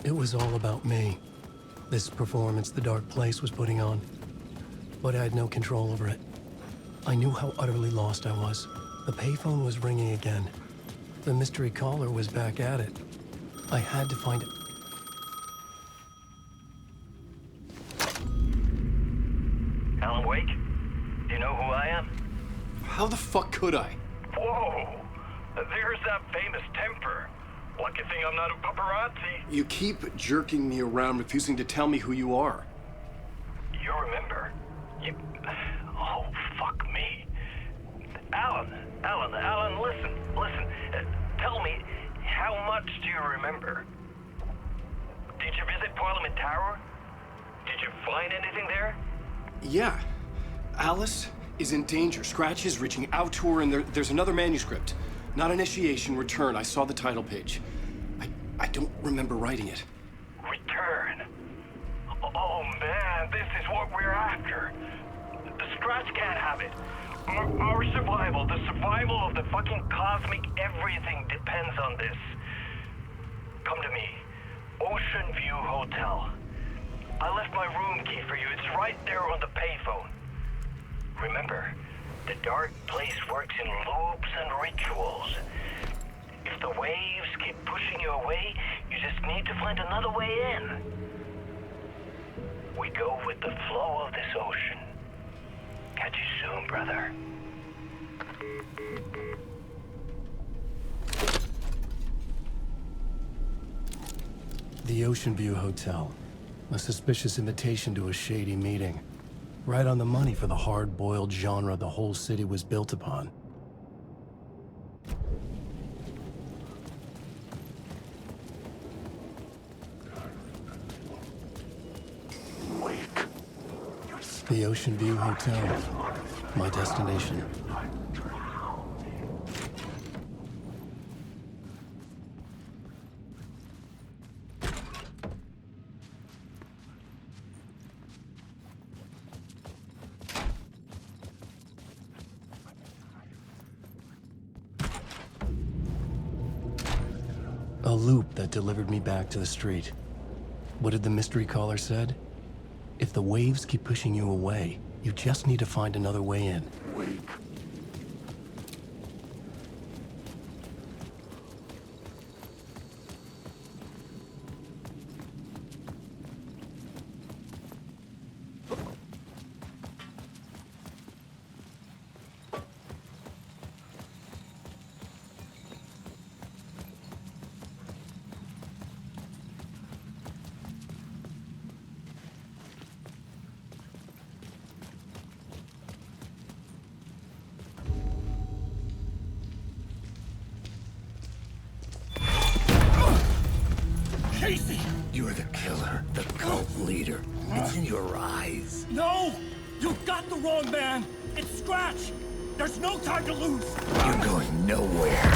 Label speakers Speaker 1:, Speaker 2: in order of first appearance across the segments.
Speaker 1: It was all about me. This performance the dark place was putting on. But I had no control over it. I knew how utterly lost I was. The payphone was ringing again. The mystery caller was back at it. I had to find it.
Speaker 2: Alan Wake? Do you know who I am?
Speaker 3: How the fuck could I?
Speaker 2: Whoa! There's that famous temper. Lucky thing I'm not a paparazzi.
Speaker 3: You keep jerking me around, refusing to tell me who you are.
Speaker 2: You remember? You... Oh, fuck me. Alan, listen. Tell me, how much do you remember? Did you visit Parliament Tower? Did you find anything there?
Speaker 3: Yeah. Alice is in danger. Scratch is reaching out to her, and there's another manuscript. Not initiation, return. I saw the title page. I don't remember writing it.
Speaker 2: Return? Oh man, this is what we're after. The Scratch can't have it. Our survival, the survival of the fucking cosmic everything depends on this. Come to me. Oceanview Hotel. I left my room key for you. It's right there on the payphone. Remember, the dark place works in loops and rituals. If the waves keep pushing you away, you just need to find another way in. We go with the flow of this ocean. Catch you soon, brother.
Speaker 1: The Oceanview Hotel. A suspicious invitation to a shady meeting. Right on the money for the hard-boiled genre the whole city was built upon. The Oceanview Hotel. My destination. A loop that delivered me back to the street. What did the mystery caller said? If the waves keep pushing you away, you just need to find another way in.
Speaker 4: You're the killer, the cult leader. It's in your eyes.
Speaker 5: No! You got the wrong man! It's Scratch! There's no time to lose!
Speaker 4: You're going nowhere.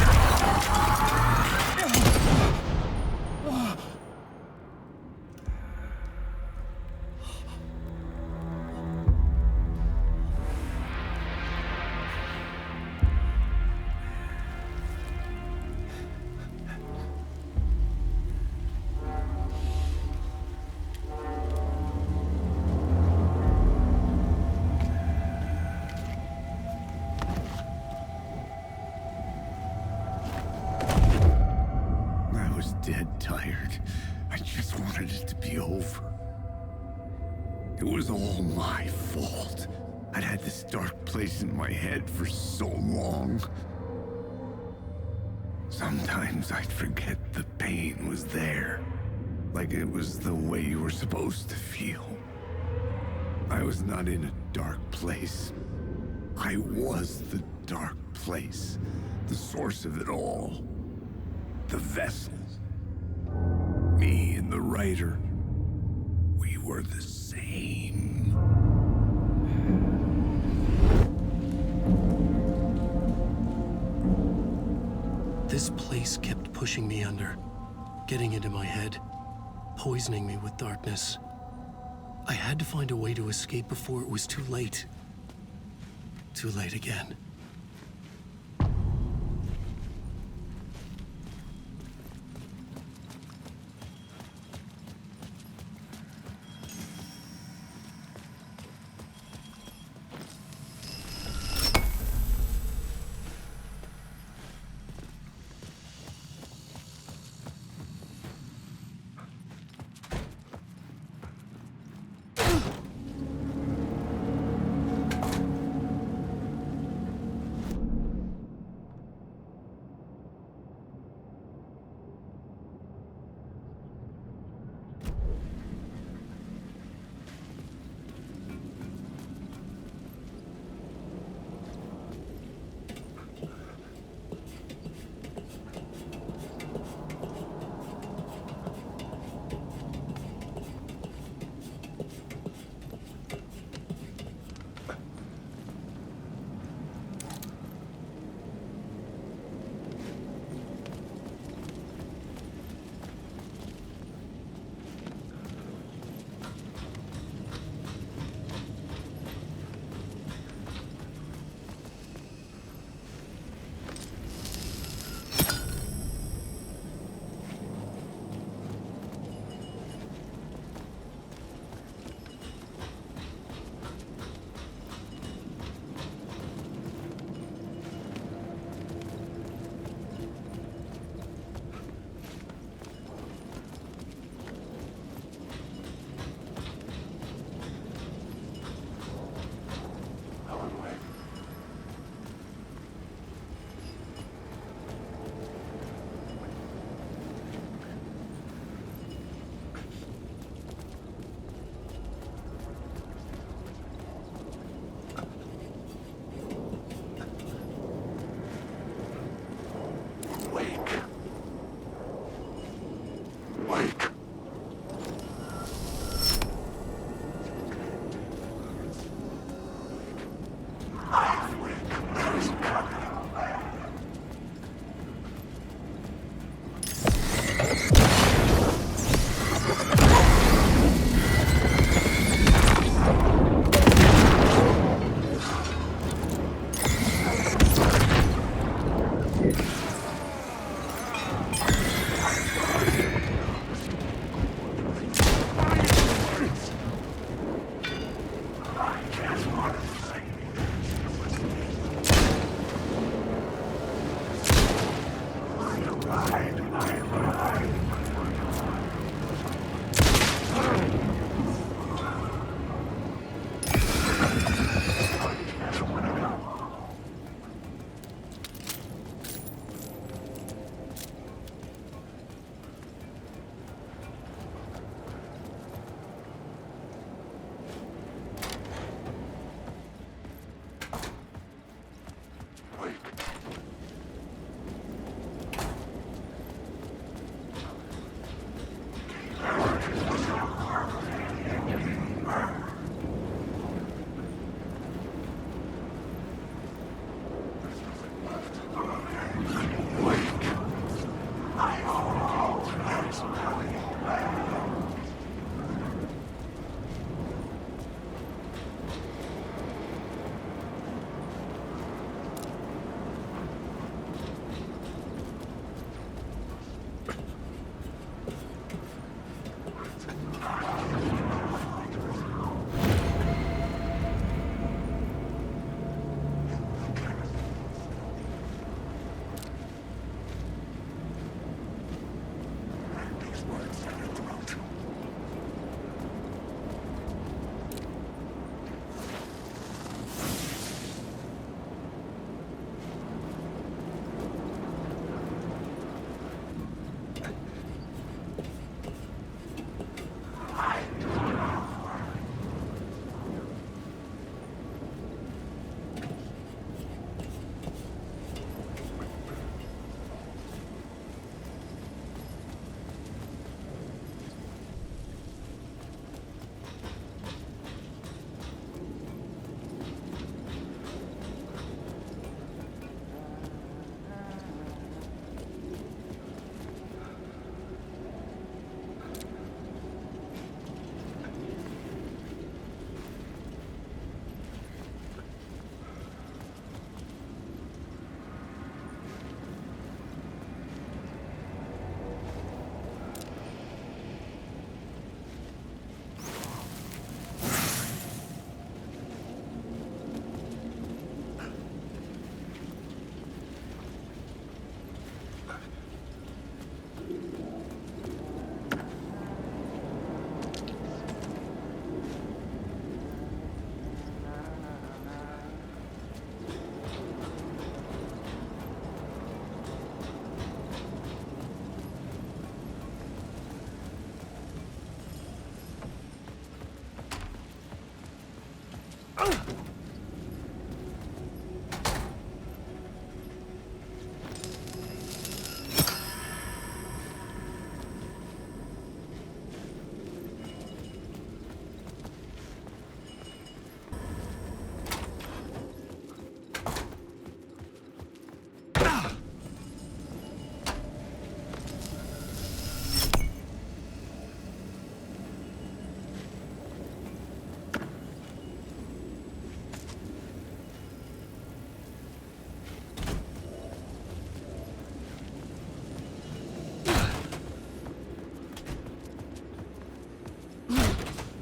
Speaker 4: Dead tired. I just wanted it to be over. It was all my fault. I'd had this dark place in my head for so long. Sometimes I'd forget the pain was there. Like it was the way you were supposed to feel. I was not in a dark place. I was the dark place. The source of it all. The vessel. Me and the writer, we were the same.
Speaker 1: This place kept pushing me under, getting into my head, poisoning me with darkness. I had to find a way to escape before it was too late. Too late again.
Speaker 4: Wake.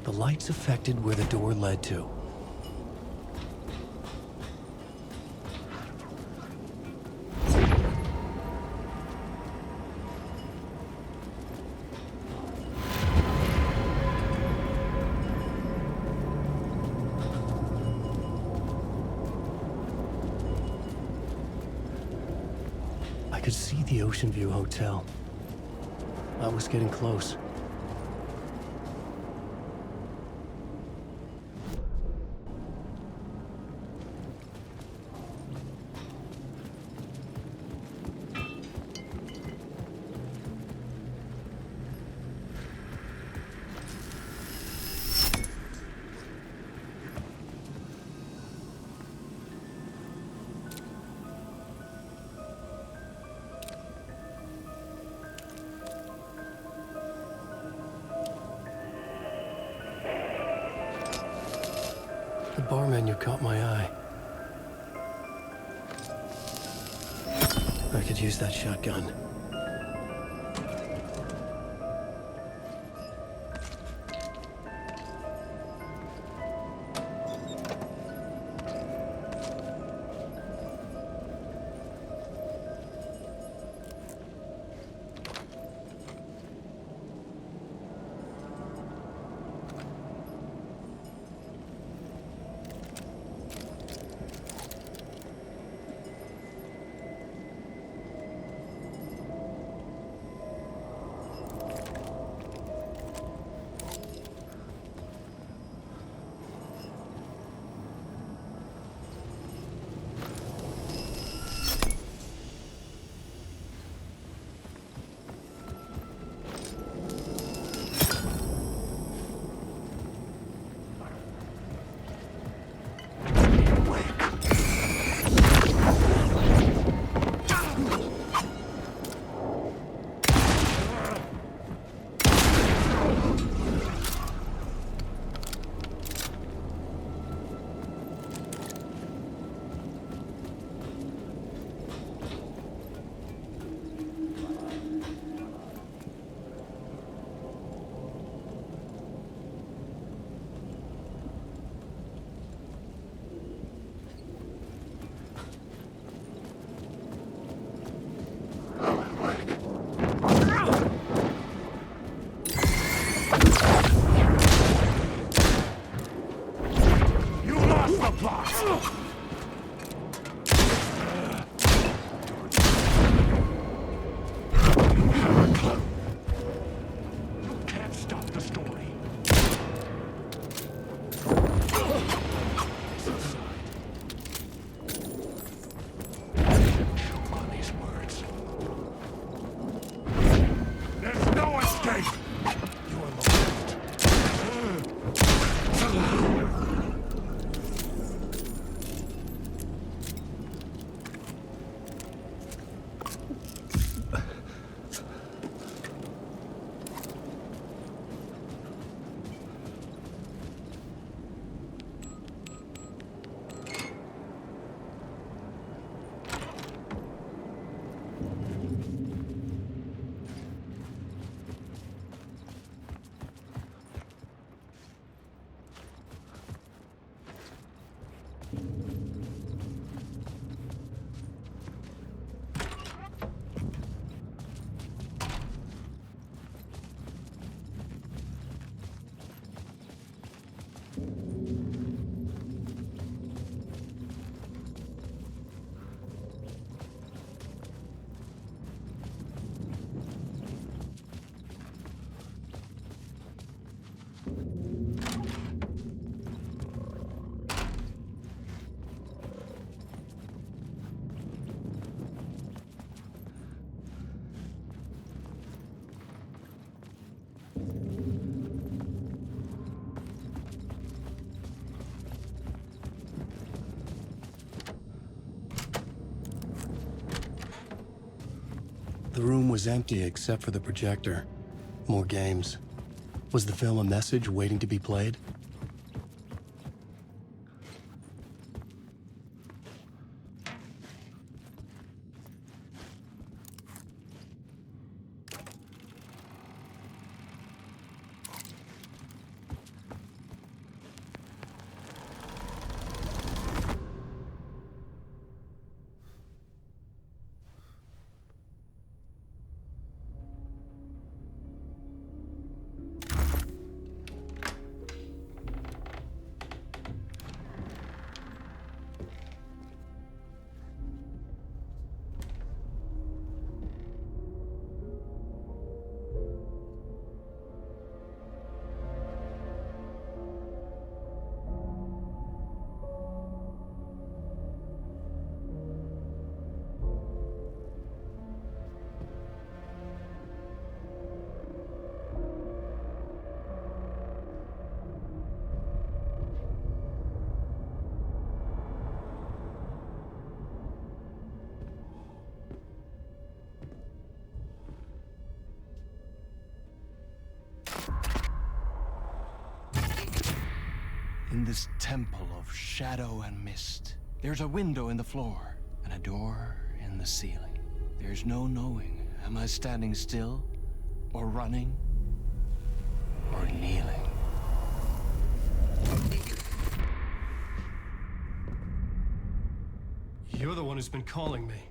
Speaker 1: The lights affected where the door led to. I could see the Oceanview Hotel. I was getting close. The bar menu caught my eye. I could use that shotgun. The room was empty except for the projector. More games. Was the film a message waiting to be played?
Speaker 6: In this temple of shadow and mist, there's a window in the floor and a door in the ceiling. There's no knowing, am I standing still, or running, or kneeling?
Speaker 1: You're the one who's been calling me.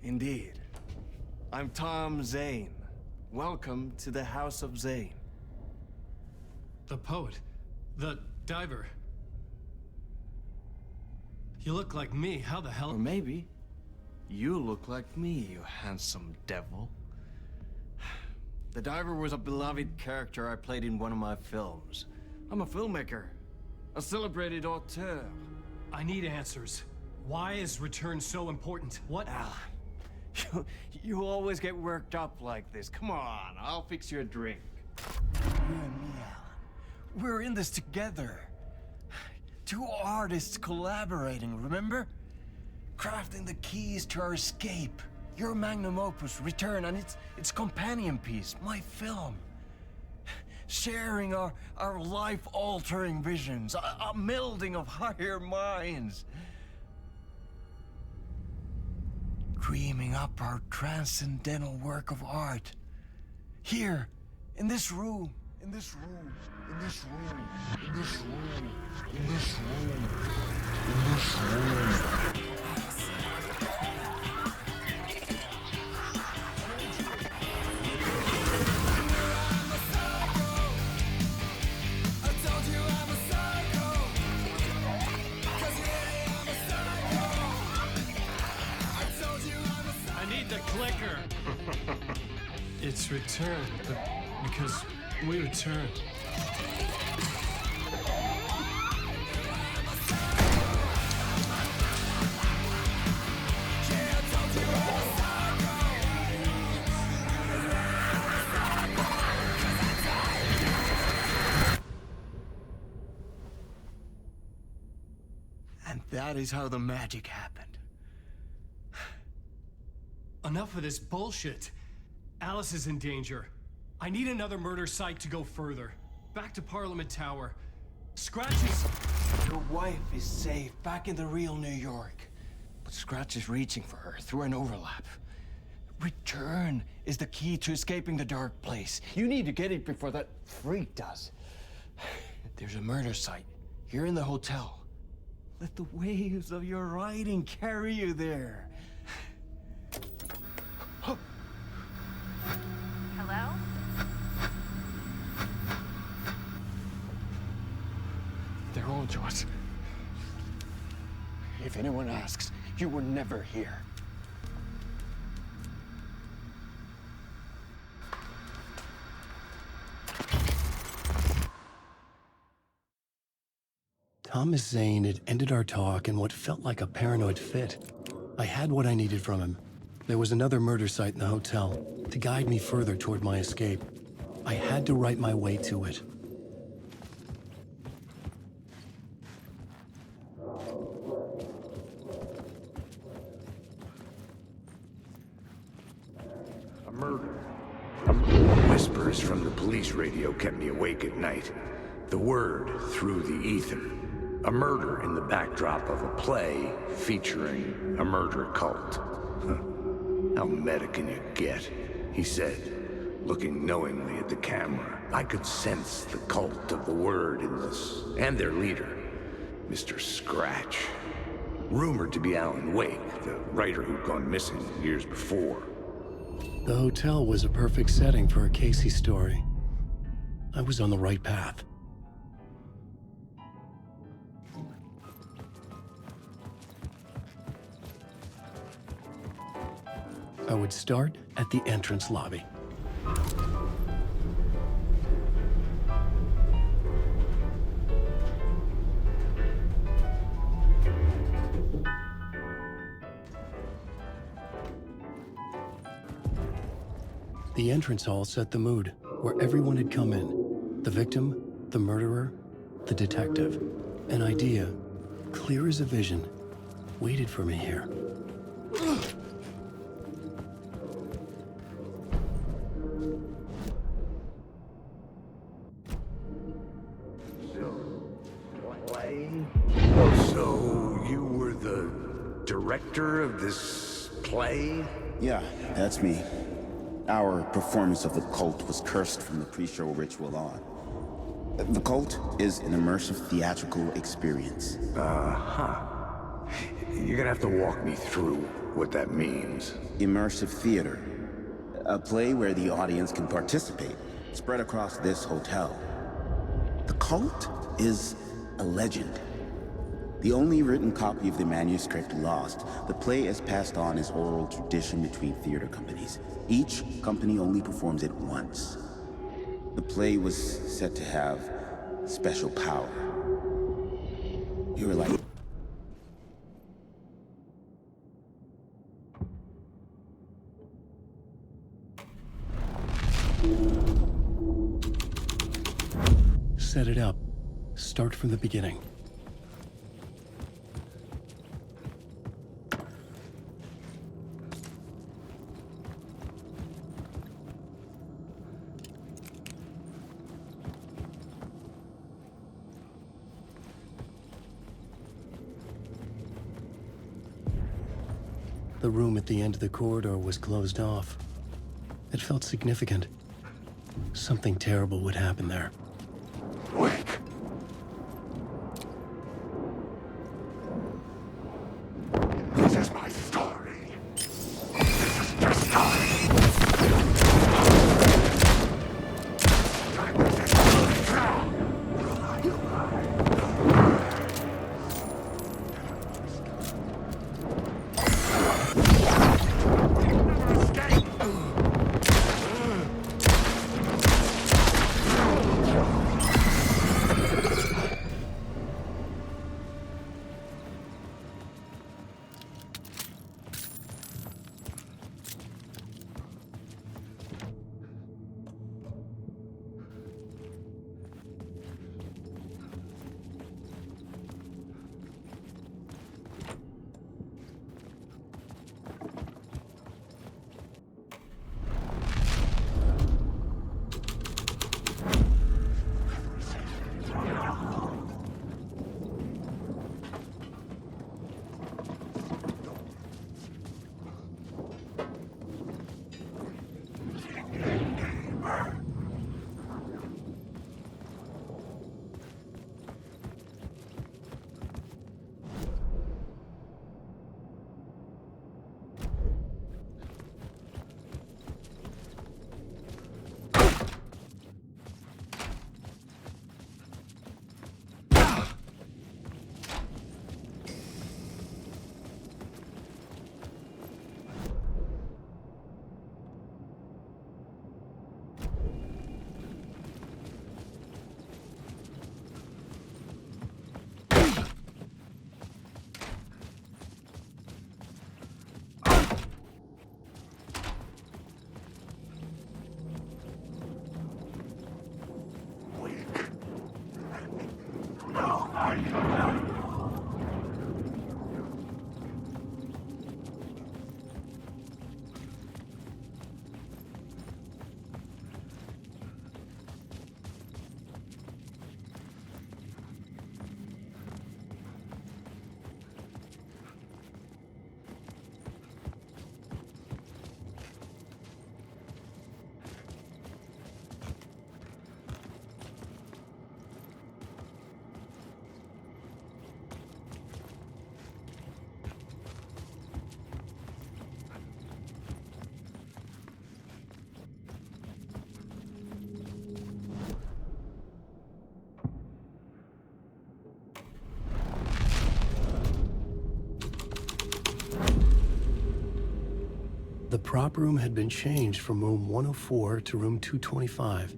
Speaker 6: Indeed. I'm Tom Zane. Welcome to the House of Zane.
Speaker 1: The poet. The diver. You look like me. How the hell?
Speaker 6: Or maybe you look like me, you handsome devil. The diver was a beloved character I played in one of my films. I'm a filmmaker, a celebrated auteur.
Speaker 1: I need answers. Why is Return so important? What?
Speaker 6: Alan, you always get worked up like this. Come on, I'll fix you a drink. You and me, Alan. We're in this together. Two artists collaborating, remember? Crafting the keys to our escape. Your magnum opus, Return, and its companion piece, my film. Sharing our life-altering visions, a melding of higher minds. Dreaming up our transcendental work of art. Here, in this room, in this room, in this room, in this room, in this room, in this room.
Speaker 1: Clicker. It's Return, but because we return.
Speaker 6: And that is how the magic happened.
Speaker 1: Enough of this bullshit. Alice is in danger. I need another murder site to go further. Back to Parliament Tower. Scratch is...
Speaker 6: Your wife is safe, back in the real New York. But Scratch is reaching for her through an overlap. Return is the key to escaping the dark place. You need to get it before that freak does. There's a murder site here in the hotel. Let the waves of your writing carry you there.
Speaker 7: Hello?
Speaker 6: They're all to us. If anyone asks, you were never here.
Speaker 1: Thomas Zane had ended our talk in what felt like a paranoid fit. I had what I needed from him. There was another murder site in the hotel to guide me further toward my escape. I had to write my way to it.
Speaker 4: A murder. Whispers from the police radio kept me awake at night. The word through the ether. A murder in the backdrop of a play featuring a murder cult. How meta can you get? He said, looking knowingly at the camera. I could sense the cult of the word in this, and their leader, Mr. Scratch. Rumored to be Alan Wake, the writer who'd gone missing years before.
Speaker 1: The hotel was a perfect setting for a Casey story. I was on the right path. I would start at the entrance lobby. The entrance hall set the mood, where everyone had come in. The victim, the murderer, the detective. An idea, clear as a vision, waited for me here.
Speaker 4: director of this play?
Speaker 7: Yeah, that's me. Our performance of The Cult was cursed from the pre-show ritual on. The Cult is an immersive theatrical experience.
Speaker 4: You're gonna have to walk me through what that means.
Speaker 7: Immersive theater. A play where the audience can participate, spread across this hotel. The Cult is a legend. The only written copy of the manuscript lost, the play is passed on as oral tradition between theater companies. Each company only performs it once. The play was said to have special power. You were like...
Speaker 1: Set it up. Start from the beginning. The room at the end of the corridor was closed off. It felt significant. Something terrible would happen there.
Speaker 4: Wait. This is my story. This is your story.
Speaker 1: The prop room had been changed from room 104 to room 225.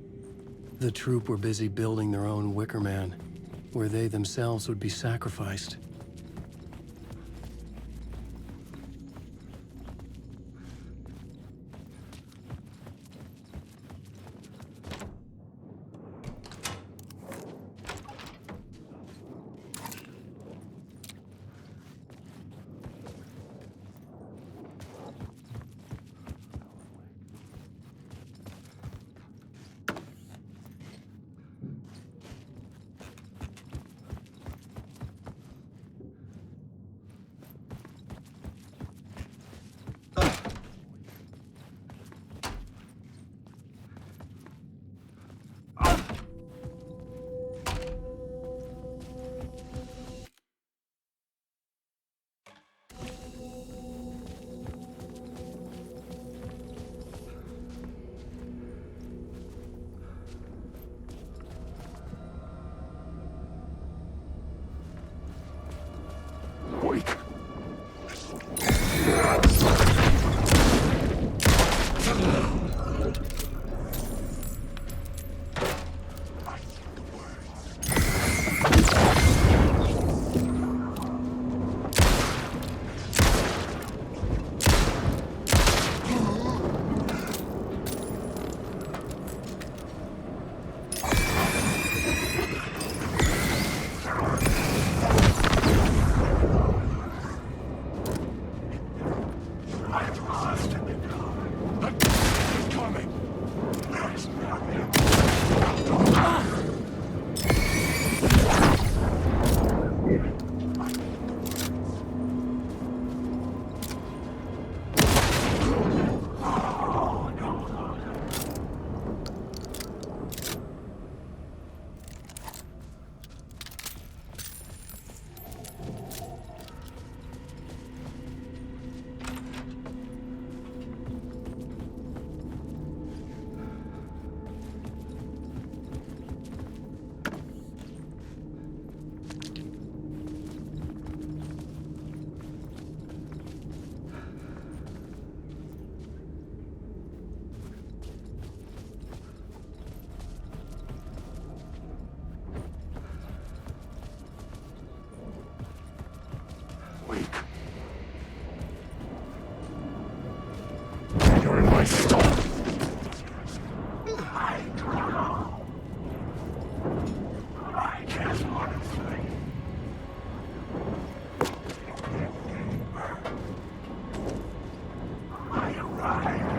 Speaker 1: The troupe were busy building their own Wicker Man, where they themselves would be sacrificed.
Speaker 4: You're in my soul. I just want to fight. I arrived.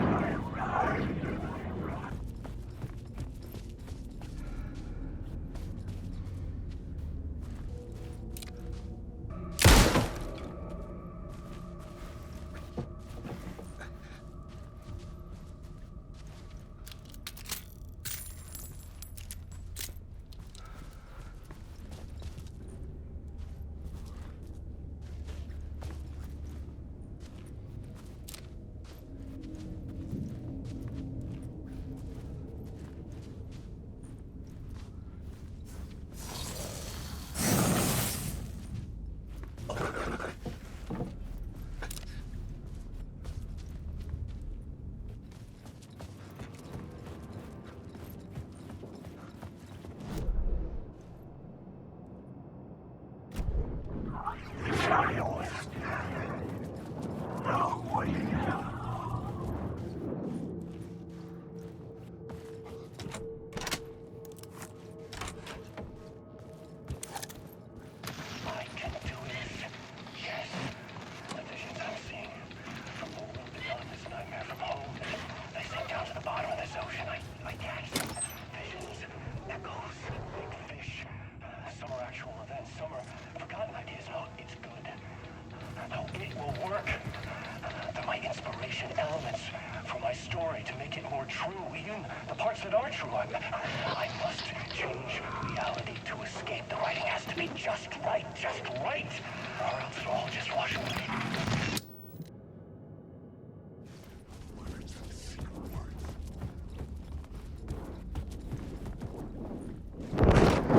Speaker 2: That are true. I must change reality to escape. The writing has to be just right, or else it'll all just wash away.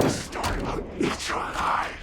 Speaker 4: The story of each alive.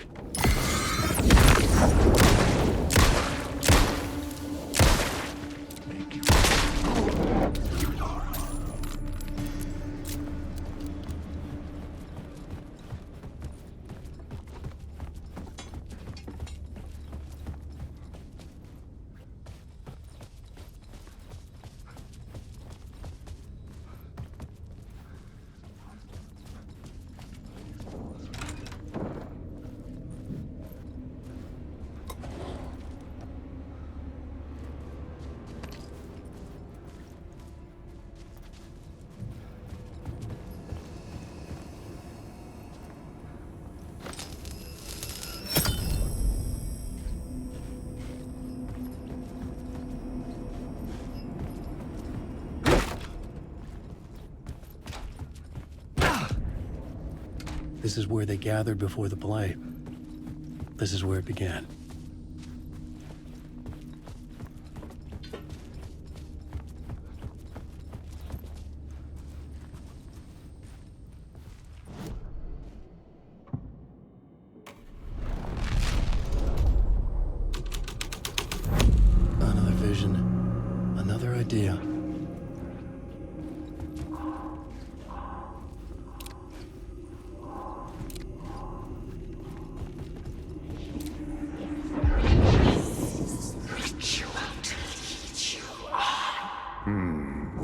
Speaker 1: This is where they gathered before the play. This is where it began. Another vision. Another idea.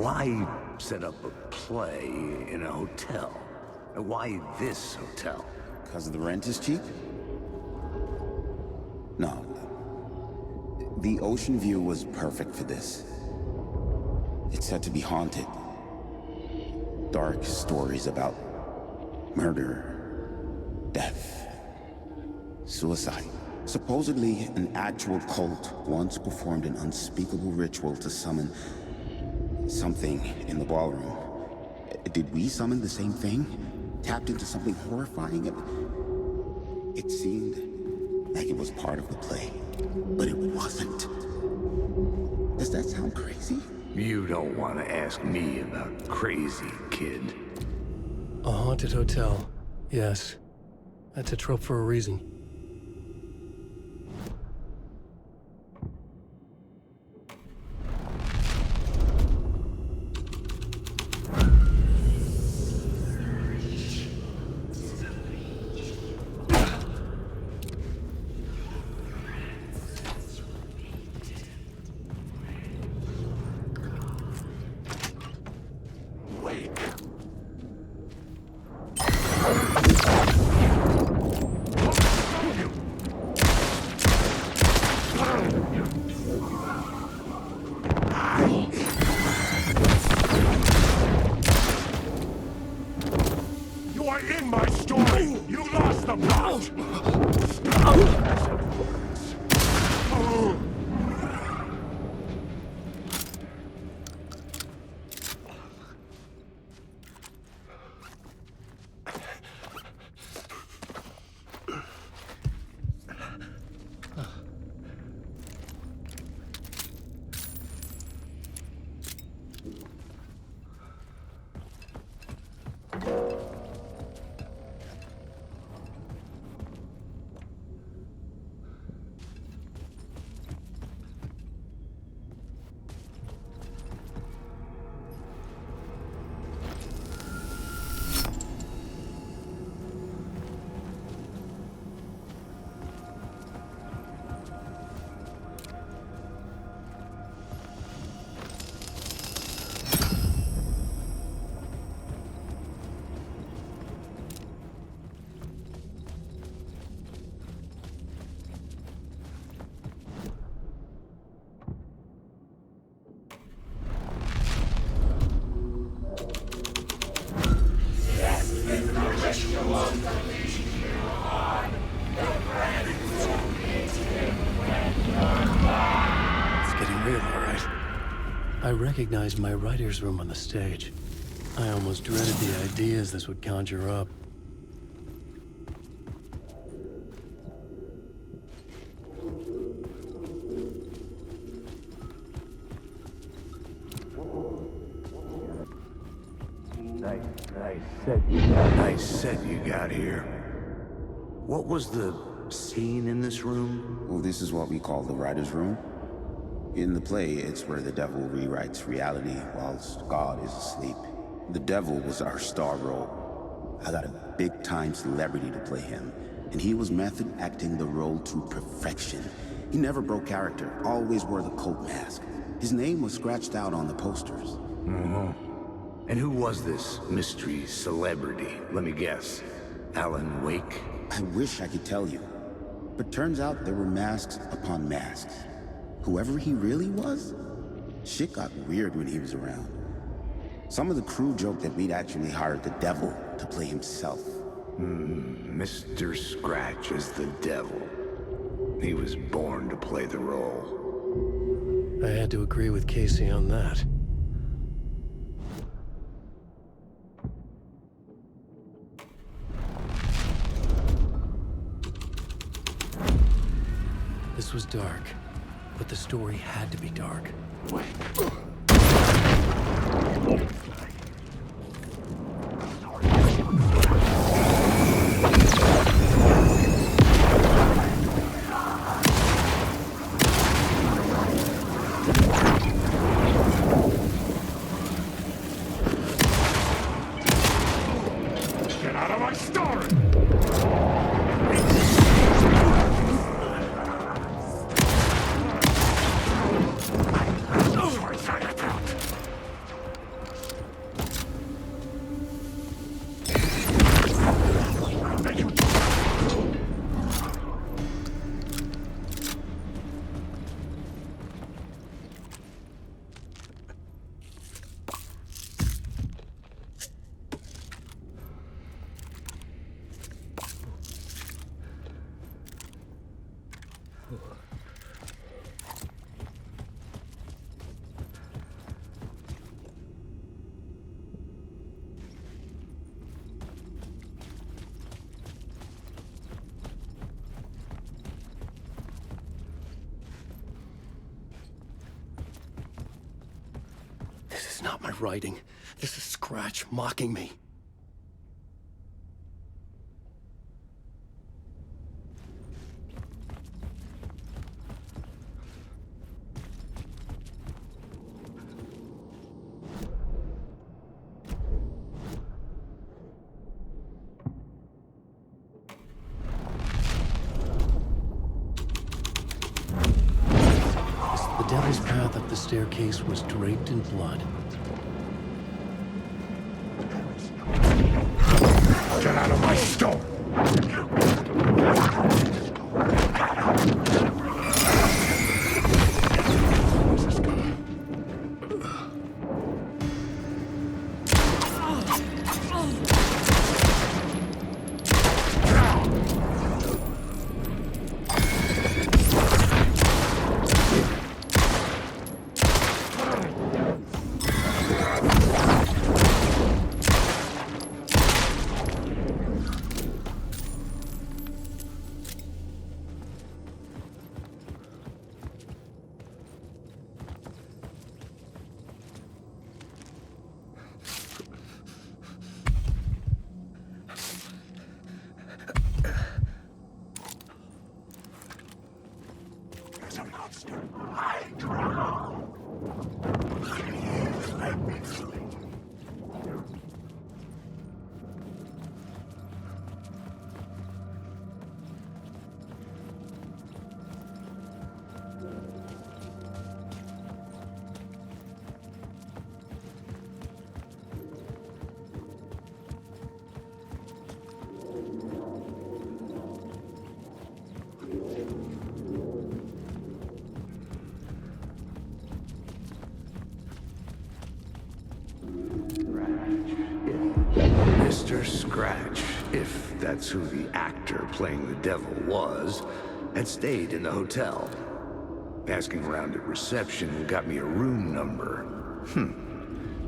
Speaker 4: Why set up a play in a hotel? Why this hotel?
Speaker 7: Because the rent is cheap? No. The Oceanview was perfect for this. It's said to be haunted. Dark stories about murder, death, suicide. Supposedly, an actual cult once performed an unspeakable ritual to summon something in the ballroom. Did we summon the same thing? Tapped into something horrifying? It seemed like it was part of the play, but it wasn't. Does that sound crazy?
Speaker 4: You don't want to ask me about crazy, kid.
Speaker 1: A haunted hotel. Yes. That's a trope for a reason.
Speaker 8: You are in my story! You lost the plot!
Speaker 1: It's getting real, all right. I recognized my writer's room on the stage. I almost dreaded the ideas this would conjure up.
Speaker 4: Nice set you got here. What was the scene in this room?
Speaker 7: Well, this is what we call the writer's room. In the play, it's where the devil rewrites reality whilst God is asleep. The devil was our star role. I got a big-time celebrity to play him, and he was method acting the role to perfection. He never broke character, always wore the cult mask. His name was scratched out on the posters.
Speaker 4: And who was this mystery celebrity? Let me guess. Alan Wake?
Speaker 7: I wish I could tell you, but turns out there were masks upon masks. Whoever he really was, shit got weird when he was around. Some of the crew joked that we'd actually hired the devil to play himself.
Speaker 4: Mr. Scratch is the devil. He was born to play the role.
Speaker 1: I had to agree with Casey on that. This was dark, but the story had to be dark.
Speaker 8: Get out of my story!
Speaker 1: This is not my writing. This is Scratch mocking me. The devil's path up the staircase was draped in blood.
Speaker 8: Get out of my store! There's a monster. I drown. Please let me sleep.
Speaker 4: Mr. Scratch, if that's who the actor playing the devil was, had stayed in the hotel. Asking around at reception got me a room number.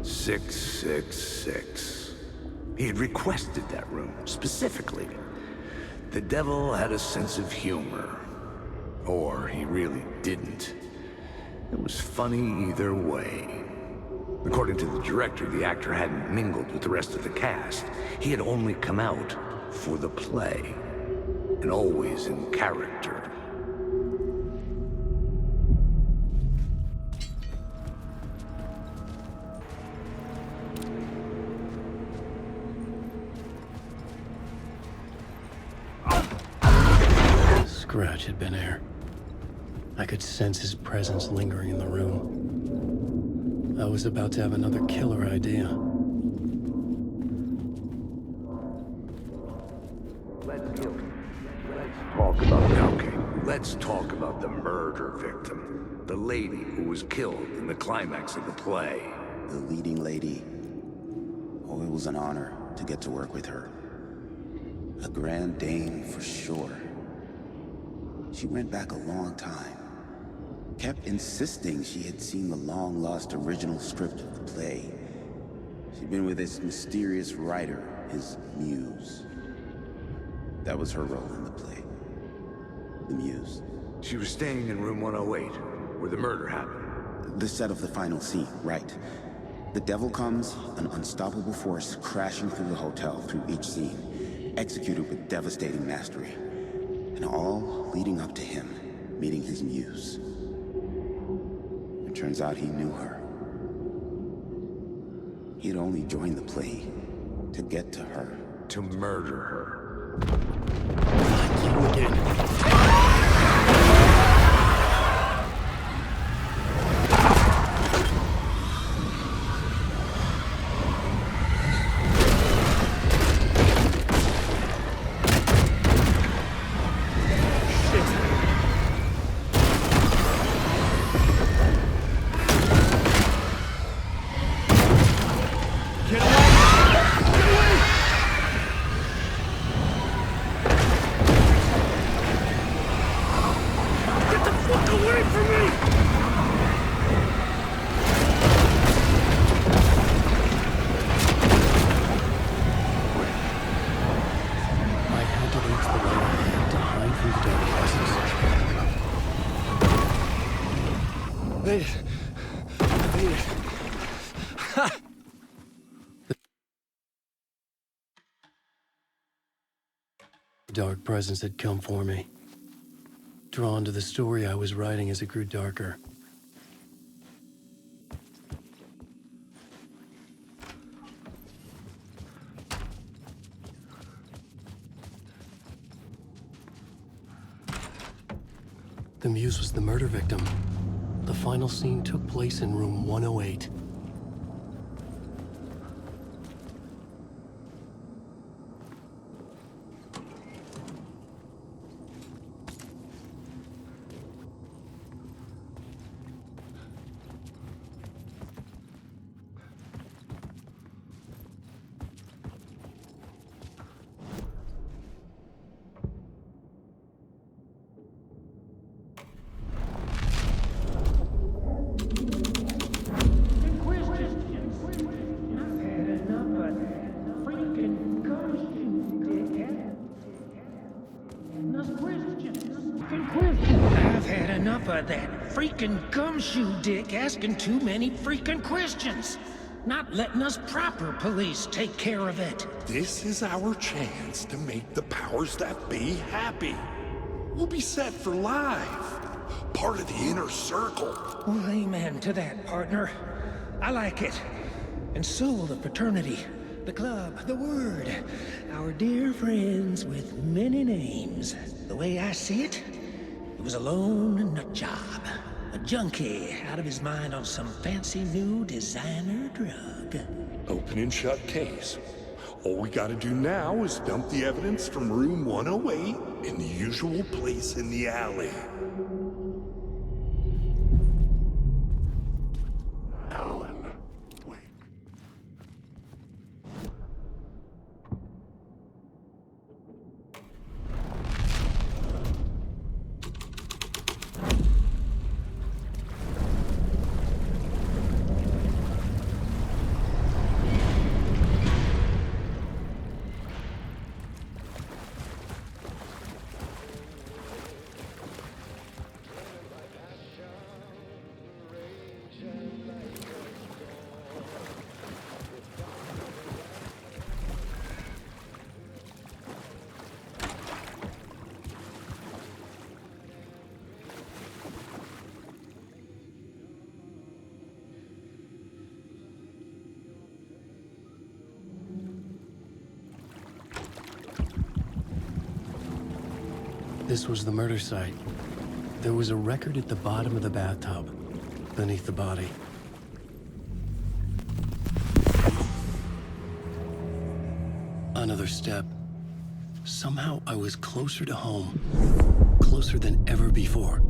Speaker 4: 666. He had requested that room, specifically. The devil had a sense of humor. Or he really didn't. It was funny either way. According to the director, the actor hadn't mingled with the rest of the cast. He had only come out for the play, and always in character.
Speaker 1: Scratch had been here. I could sense his presence lingering in the room. I was about to have another killer idea.
Speaker 4: Let's talk about the murder victim. The lady who was killed in the climax of the play.
Speaker 7: The leading lady. Oh, it was an honor to get to work with her. A grand dame for sure. She went back a long time. Kept insisting she had seen the long-lost original script of the play. She'd been with this mysterious writer, his muse. That was her role in the play. The muse.
Speaker 4: She was staying in room 108, where the murder happened.
Speaker 7: The set of the final scene, right. The devil comes, an unstoppable force crashing through the hotel through each scene, executed with devastating mastery. And all leading up to him meeting his muse. It turns out he knew her. He had only joined the play to get to her.
Speaker 4: To murder her.
Speaker 1: You again. The dark presence had come for me. Drawn to the story I was writing as it grew darker. The muse was the murder victim. The final scene took place in room 108.
Speaker 9: I've had enough of that freaking gumshoe dick asking too many freaking questions. Not letting us proper police take care of it.
Speaker 8: This is our chance to make the powers that be happy. We'll be set for life. Part of the inner circle.
Speaker 9: Well, amen to that, partner. I like it. And so the fraternity, the club, the word. Our dear friends with many names. The way I see it, it was a lone nut job. A junkie out of his mind on some fancy new designer drug.
Speaker 8: Open and shut case. All we gotta do now is dump the evidence from room 108 in the usual place in the alley. Alan, wait.
Speaker 1: This was the murder site. There was a record at the bottom of the bathtub, beneath the body. Another step. Somehow I was closer to home. Closer than ever before.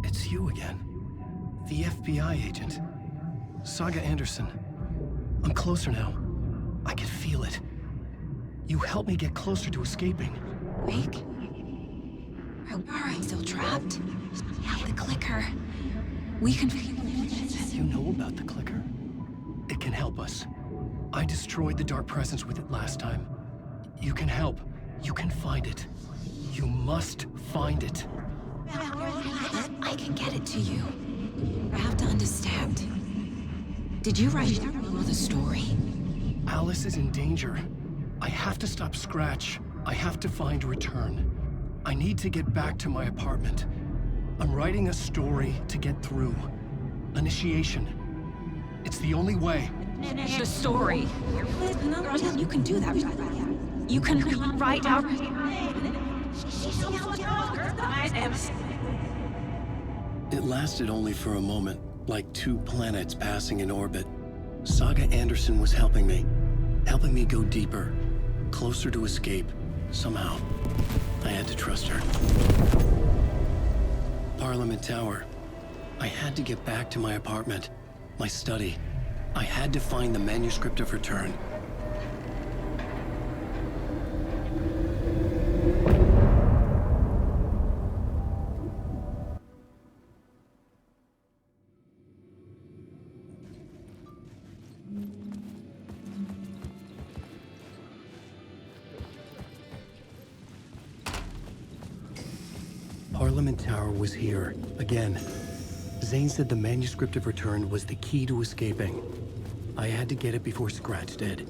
Speaker 1: It's you again. The FBI agent. Saga Anderson. I'm closer now. I can feel it. You helped me get closer to escaping.
Speaker 10: Wake? Are I still trapped? Yeah, the clicker. We can...
Speaker 1: You know about the clicker? It can help us. I destroyed the dark presence with it last time. You can help. You can find it. You must find it.
Speaker 10: I can get it to you. I have to understand. Did you write the story?
Speaker 1: Alice is in danger. I have to stop Scratch. I have to find Return. I need to get back to my apartment. I'm writing a story to get through. Initiation. It's the only way.
Speaker 10: The story. You can do that. You can write out...
Speaker 1: It lasted only for a moment, like two planets passing in orbit. Saga Anderson was helping me go deeper, closer to escape, somehow. I had to trust her. Parliament Tower. I had to get back to my apartment, my study. I had to find the manuscript of Return. Parliament Tower was here, again. Zane said the manuscript of Return was the key to escaping. I had to get it before Scratch did.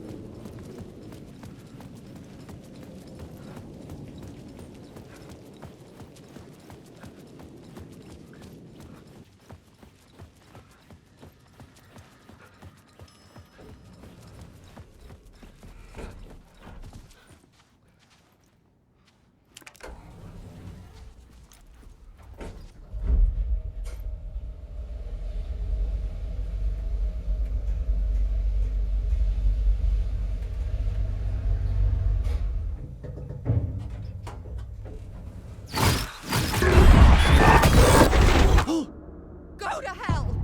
Speaker 10: Go to hell!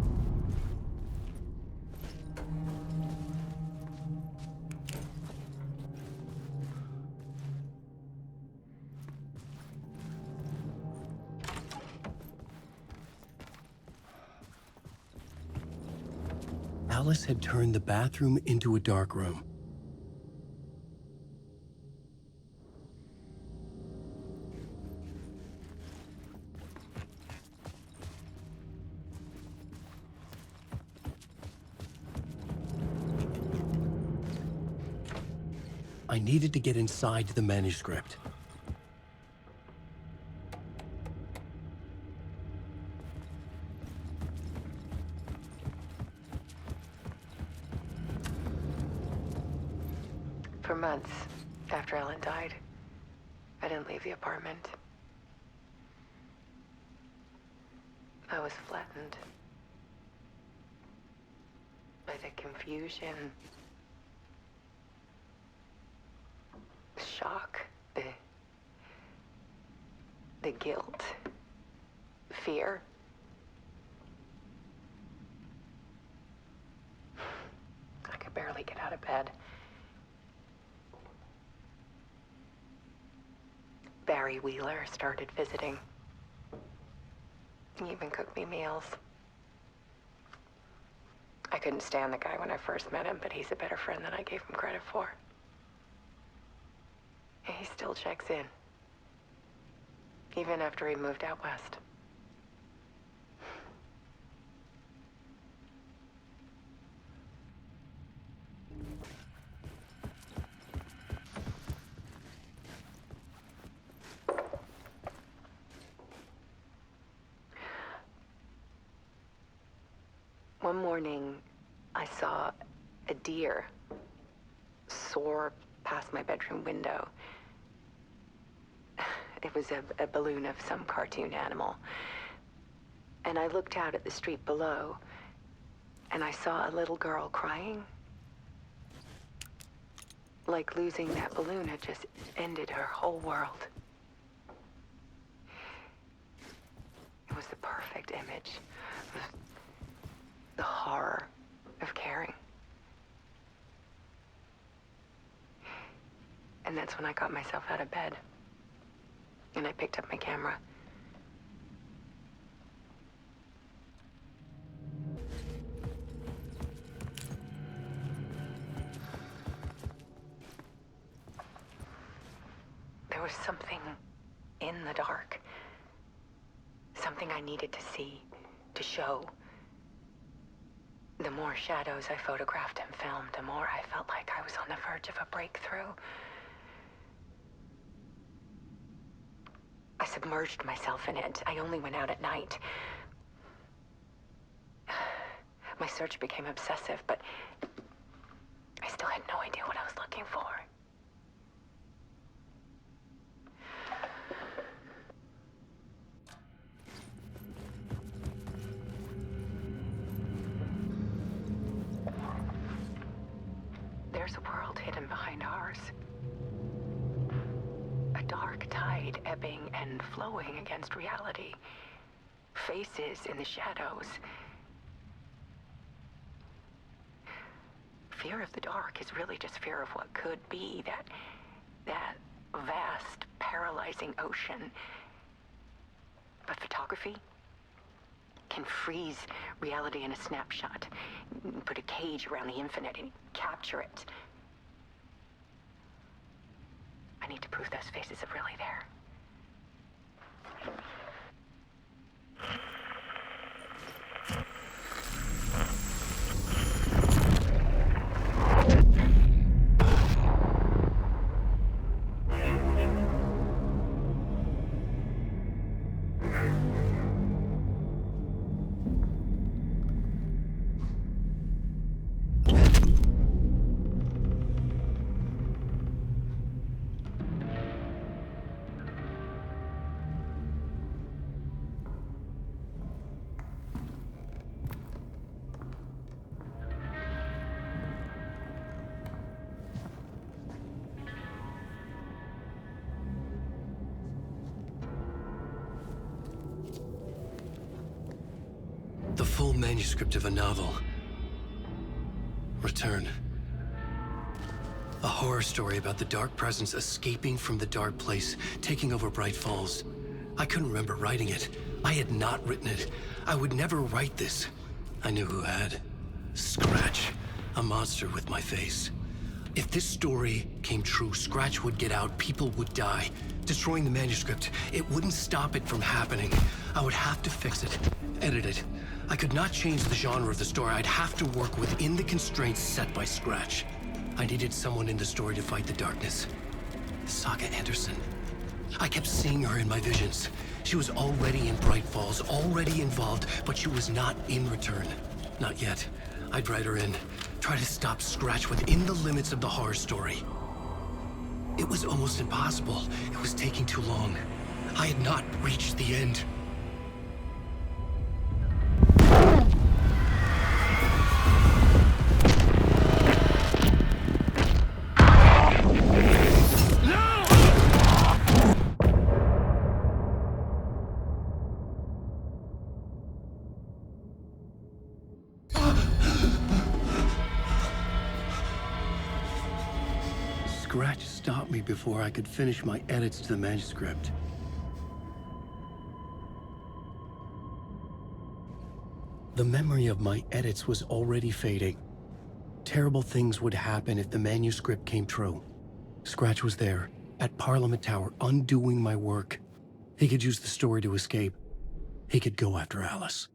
Speaker 1: Alice had turned the bathroom into a dark room. I needed to get inside the manuscript.
Speaker 11: For months after Ellen died, I didn't leave the apartment. I was flattened by the confusion, the shock, the guilt, fear. I could barely get out of bed. Barry Wheeler started visiting. He even cooked me meals. I couldn't stand the guy when I first met him, but he's a better friend than I gave him credit for. And he still checks in, even after he moved out west. One morning, I saw a deer soar past my bedroom window. It was a balloon of some cartoon animal. And I looked out at the street below, and I saw a little girl crying. Like losing that balloon had just ended her whole world. It was the perfect image of the horror of caring. And that's when I got myself out of bed. And I picked up my camera. There was something in the dark. Something I needed to see, to show. The more shadows I photographed and filmed, the more I felt like I was on the verge of a breakthrough. I submerged myself in it. I only went out at night. My search became obsessive, but I still had no idea what I was looking for. There's a world hidden behind ours. A dark tide ebbing and flowing against reality. Faces in the shadows. Fear of the dark is really just fear of what could be, that vast, paralyzing ocean. But photography can freeze reality in a snapshot. Put a cage around the infinite and capture it. I need to prove those faces are really there.
Speaker 1: manuscript of a novel. Return. A horror story about the dark presence escaping from the dark place, taking over Bright Falls. I couldn't remember writing it. I had not written it. I would never write this. I knew who had. Scratch. A monster with my face. If this story came true, Scratch would get out, people would die. Destroying the manuscript, it wouldn't stop it from happening. I would have to fix it, edit it. I could not change the genre of the story. I'd have to work within the constraints set by Scratch. I needed someone in the story to fight the darkness. Saga Anderson. I kept seeing her in my visions. She was already in Bright Falls, already involved, but she was not in Return. Not yet. I'd write her in. Try to stop Scratch within the limits of the horror story. It was almost impossible. It was taking too long. I had not reached the end. Scratch stopped me before I could finish my edits to the manuscript. The memory of my edits was already fading. Terrible things would happen if the manuscript came true. Scratch was there, at Parliament Tower, undoing my work. He could use the story to escape. He could go after Alice.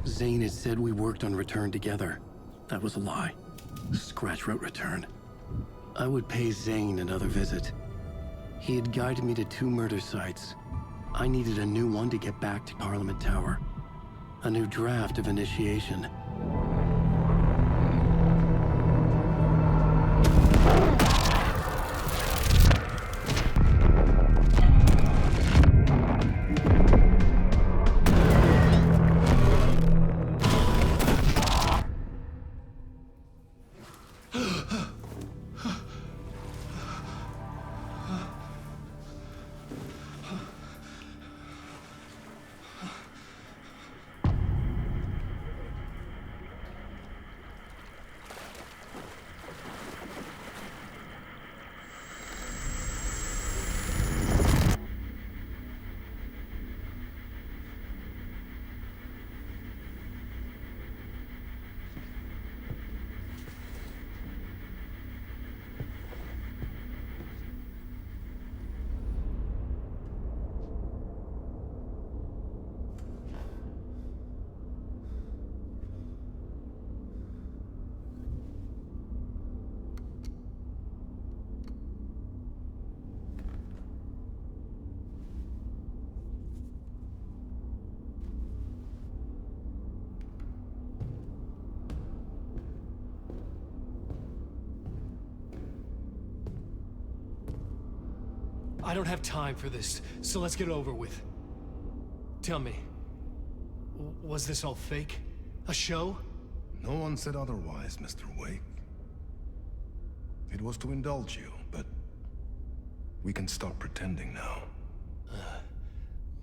Speaker 1: Zane had said we worked on Return together. That was a lie. Scratch wrote Return. I would pay Zane another visit. He had guided me to 2 murder sites. I needed a new one to get back to Parliament Tower. A new draft of Initiation. I don't have time for this, so let's get it over with. Tell me, was this all fake? A show?
Speaker 12: No one said otherwise, Mr. Wake. It was to indulge you, but we can stop pretending now.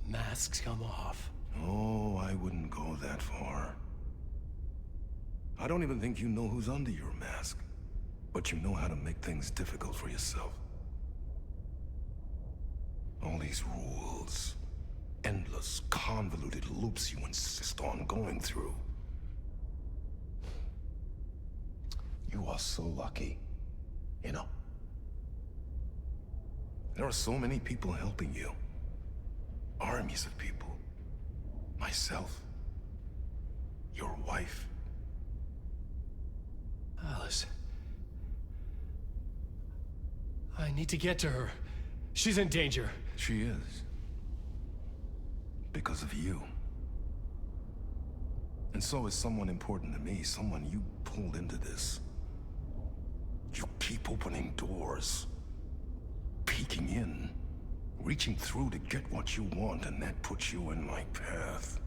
Speaker 1: Masks come off.
Speaker 12: Oh, I wouldn't go that far. I don't even think you know who's under your mask, but you know how to make things difficult for yourself. All these rules, endless, convoluted loops you insist on going through. You are so lucky, you know. There are so many people helping you. Armies of people. Myself. Your wife.
Speaker 1: Alice. I need to get to her. She's in danger.
Speaker 12: She is. Because of you. And so is someone important to me, someone you pulled into this. You keep opening doors. Peeking in. Reaching through to get what you want, and that puts you in my path.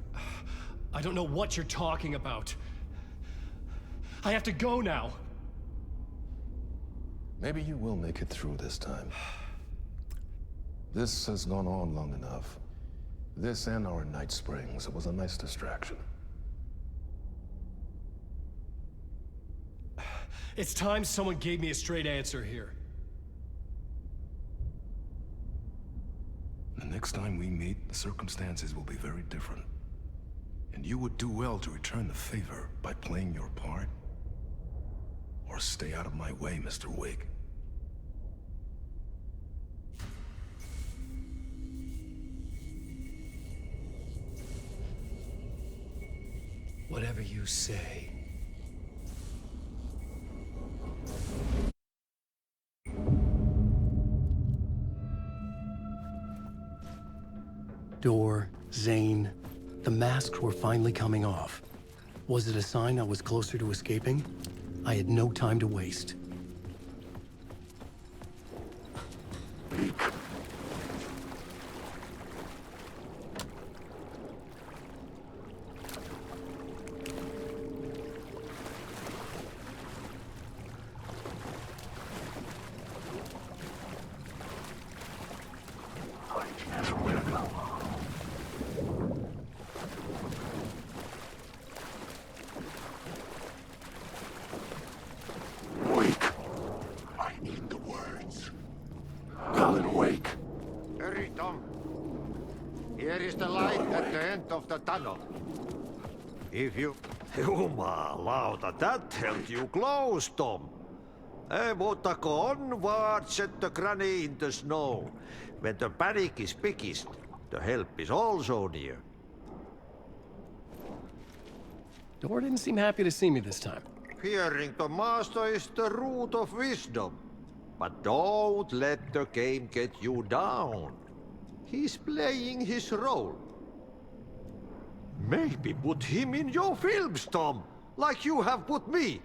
Speaker 1: I don't know what you're talking about. I have to go now.
Speaker 12: Maybe you will make it through this time. This has gone on long enough. This and our Night Springs, it was a nice distraction.
Speaker 3: It's time someone gave me a straight answer here.
Speaker 12: The next time we meet, the circumstances will be very different. And you would do well to return the favor by playing your part. Or stay out of my way, Mr. Wig.
Speaker 1: Whatever you say. Door, Zane, the masks were finally coming off. Was it a sign I was closer to escaping? I had no time to waste.
Speaker 13: If you... Jumalauta, that held you close, Tom. Mutta onward, said the granny in the snow. When the panic is biggest, the help is also near.
Speaker 1: Door didn't seem happy to see me this time.
Speaker 13: Fearing the master is the root of wisdom. But don't let the game get you down. He's playing his role. Maybe put him in your films, Tom, like you have put me.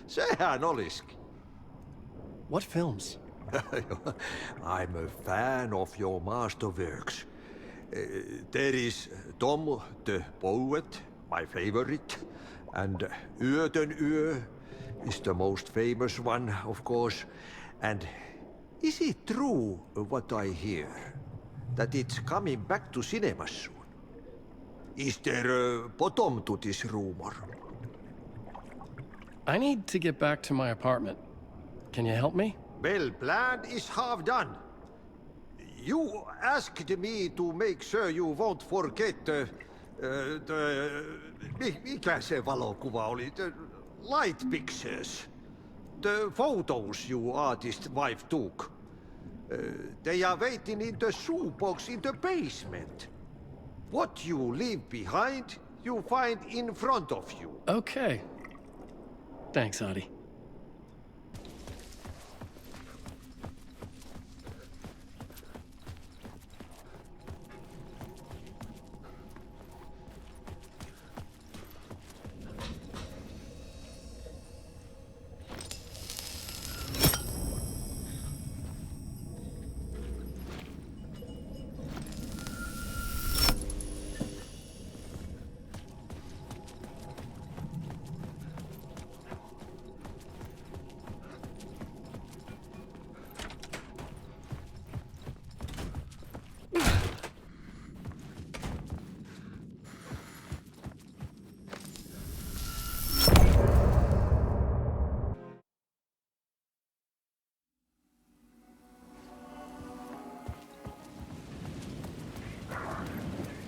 Speaker 13: Sehän olisikin.
Speaker 1: What films?
Speaker 13: I'm a fan of your masterworks. There is Tom the Poet, my favorite, and Yöten Yö is the most famous one, of course. And is it true what I hear, that it's coming back to cinemas soon? Is there a bottom to this rumor?
Speaker 1: I need to get back to my apartment. Can you help me?
Speaker 13: Well, plan is half done. You asked me to make sure you won't forget mikä se valokuva oli? The light pictures. The photos your artist wife took. They are waiting in the shoebox in the basement. What you leave behind, you find in front of you.
Speaker 1: Okay. Thanks, Adi.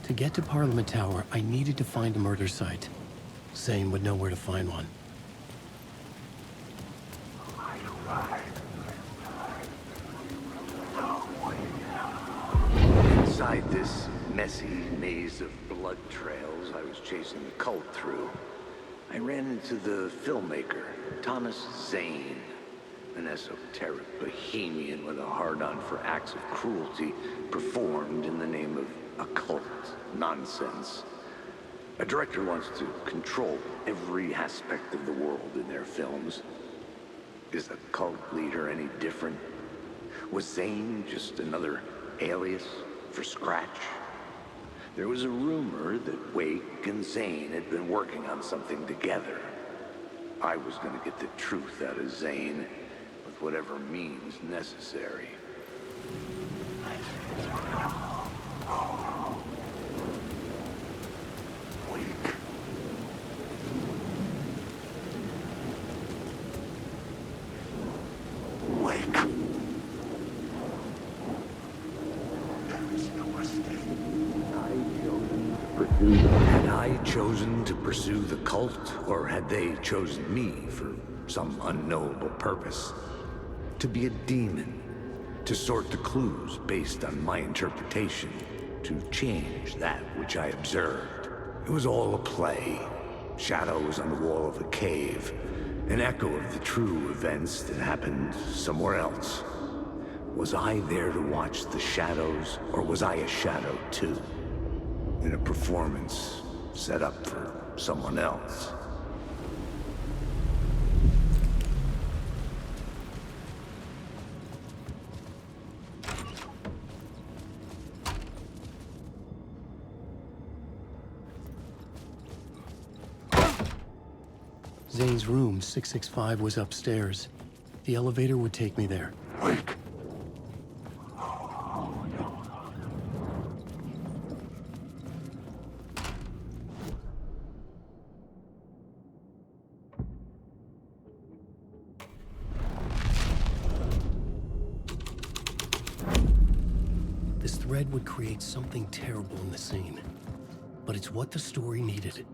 Speaker 1: To get to Parliament Tower, I needed to find a murder site. Zane would know where to find one.
Speaker 4: Inside this messy maze of blood trails I was chasing the cult through, I ran into the filmmaker, Thomas Zane, an esoteric bohemian with a hard-on for acts of cruelty performed in the name of occult nonsense. A director wants to control every aspect of the world in their films. Is a cult leader any different? Was Zane just another alias for Scratch? There was a rumor that Wake and Zane had been working on something together. I was gonna get the truth out of Zane with whatever means necessary. Had I chosen to pursue the cult, or had they chosen me for some unknowable purpose? To be a demon, to sort the clues based on my interpretation, to change that which I observed. It was all a play. Shadows on the wall of a cave, an echo of the true events that happened somewhere else. Was I there to watch the shadows, or was I a shadow too? In a performance set up for someone else.
Speaker 1: Zane's room, 665, was upstairs. The elevator would take me there. This thread would create something terrible in the scene, but it's what the story needed.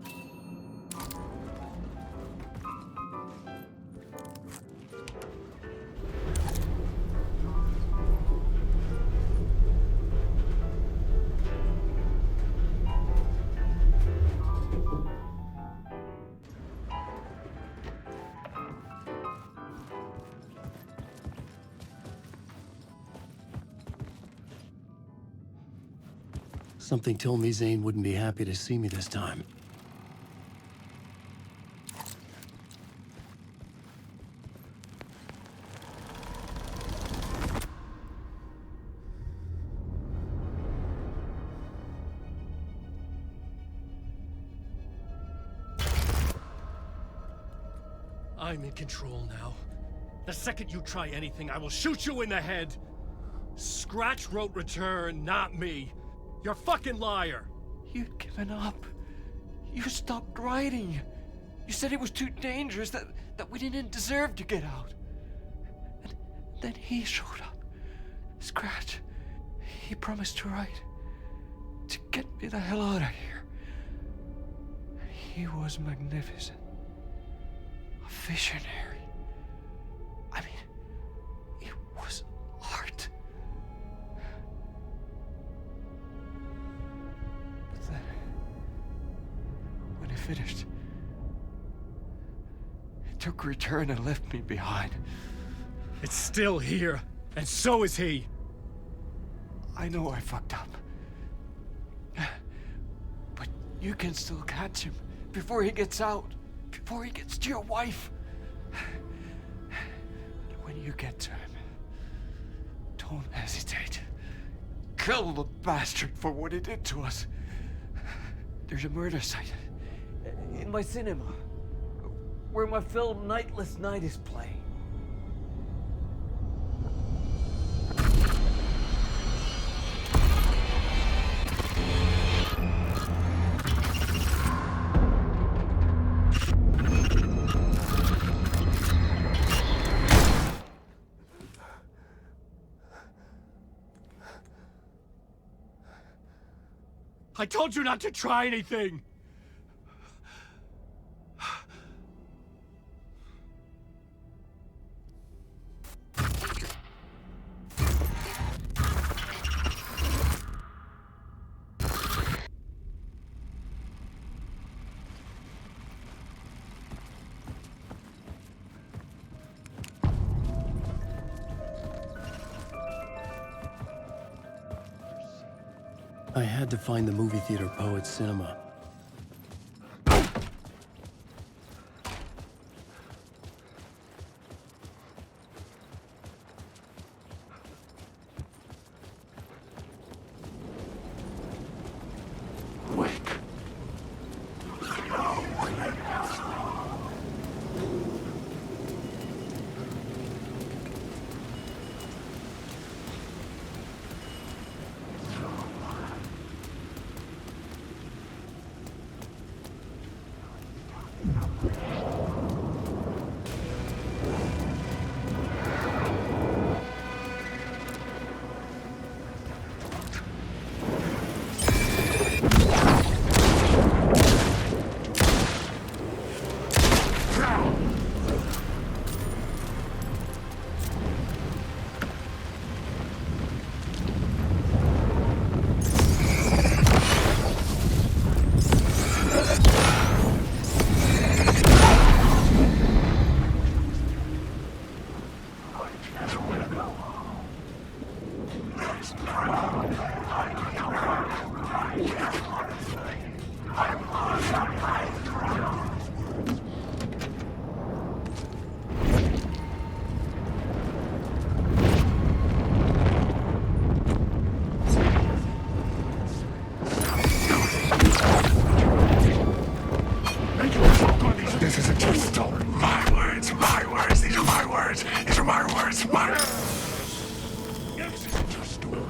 Speaker 1: Something told me Zane wouldn't be happy to see me this time.
Speaker 5: I'm in control now. The second you try anything, I will shoot you in the head. Scratch wrote return, not me. You're a fucking liar.
Speaker 6: You'd given up. You stopped writing. You said it was too dangerous, that we didn't deserve to get out. And then he showed up. Scratch. He promised to write. To get me the hell out of here. He was magnificent. A visionary. I mean, it was art. But then, when he finished, he took return and left me behind.
Speaker 5: It's still here, and so is he.
Speaker 6: I know I fucked up. But you can still catch him before he gets out, before he gets to your wife. And when you get to him, don't hesitate. Kill the bastard for what he did to us. There's a murder site in my cinema where my film Nightless Night is playing.
Speaker 5: I told you not to try anything!
Speaker 1: I had to find the movie theater Poet's Cinema.
Speaker 4: This isn't just my words, my words. These are my words. These are my words, my... This isn't your story.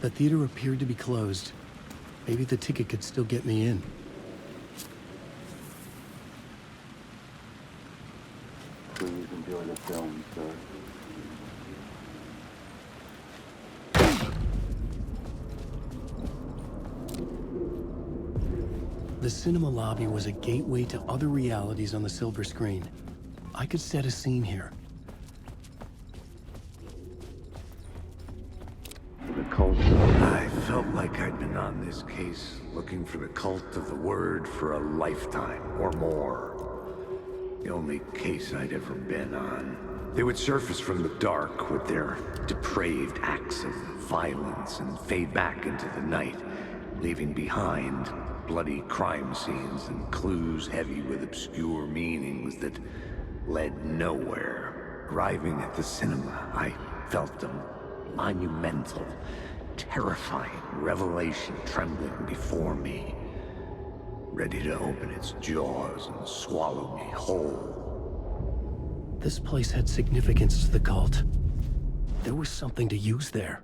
Speaker 1: The theater appeared to be closed. Maybe the ticket could still get me in.
Speaker 7: Please enjoy the film, sir.
Speaker 1: The cinema lobby was a gateway to other realities on the silver screen. I could set a scene here.
Speaker 4: The cult. I felt like I'd been on this case, looking for the cult of the word for a lifetime or more. The only case I'd ever been on. They would surface from the dark with their depraved acts of violence and fade back into the night, leaving behind bloody crime scenes and clues heavy with obscure meanings that led nowhere. Arriving at the cinema, I felt a monumental, terrifying revelation trembling before me, ready to open its jaws and swallow me whole.
Speaker 1: This place had significance to the cult. There was something to use there.